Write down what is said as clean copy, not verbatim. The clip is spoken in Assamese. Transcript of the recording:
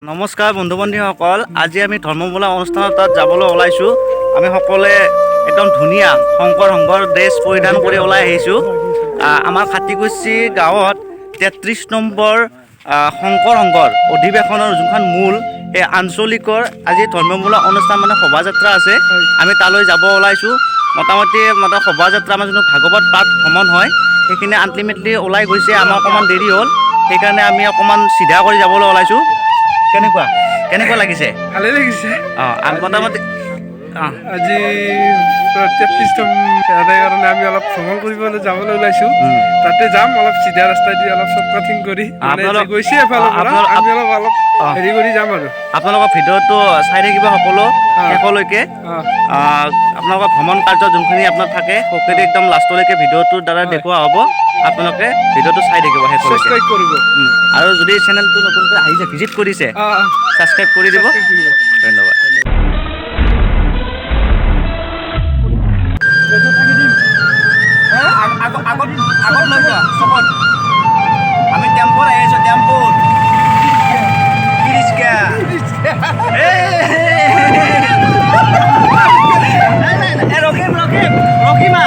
নমস্কাৰ বন্ধু বান্ধৱীসকল, আজি আমি ধৰ্মমূলা অনুষ্ঠানত তাত যাবলৈ ওলাইছোঁ। আমি সকলোৱে একদম ধুনীয়া শংকৰ সংঘৰ ড্ৰেছ পৰিধান কৰি ওলাই আহিছোঁ। আমাৰ খাটিকুছি গাঁৱত 33 নম্বৰ শংকৰ সংঘৰ অধিৱেশনৰ যোনখন মূল এই আঞ্চলিকৰ আজি ধৰ্মমূলা অনুষ্ঠান মানে শোভাযাত্ৰা আছে। আমি তালৈ যাব ওলাইছোঁ। মোটামুটি শোভাযাত্ৰা আমাৰ যোনটো ভাগৱত পাঠ ভ্ৰমণ হয় সেইখিনি আল্টিমেটলি ওলাই গৈছে। আমাৰ অকণমান দেৰি হ'ল, সেইকাৰণে আমি অকণমান চিধা কৰি যাবলৈ ওলাইছোঁ। কেনেকুৱা লাগিছে? ভালে লাগিছে। মোটামুটি আজি 33তম কাৰণে আমি অলপ ভ্ৰমণ কৰিবলৈ যাবলৈ ওলাইছোঁ। তাতে যাম অলপ চিধা ৰাস্তা দি অলপ শ্বৰ্টকাটিং কৰি গৈছে এফালৰ পৰা আমি অলপ হেৰি কৰি যাম আৰু আপোনালোকৰ ভিডিঅ'টো চাই থাকিব সকলো শেষলৈকে। আপোনালোকৰ ভ্ৰমণ কাৰ্য যোনখিনি আপোনাৰ থাকে সকলোৱে একদম লাষ্টলৈকে ভিডিঅ'টোৰ দ্বাৰা দেখুওৱা হ'ব। আপোনালোকে ভিডিঅ'টো চাই থাকিব শেষলৈকে কৰিব। আৰু যদি চেনেলটো নতুনকৈ আহিছে ভিজিট কৰিছে ছাবস্ক্ৰাইব কৰি দিব। ধন্যবাদ। আগত লৈ যোৱা চকত আমি টেম্পোত আহি আছোঁ। টেম্পোত ৰখিমা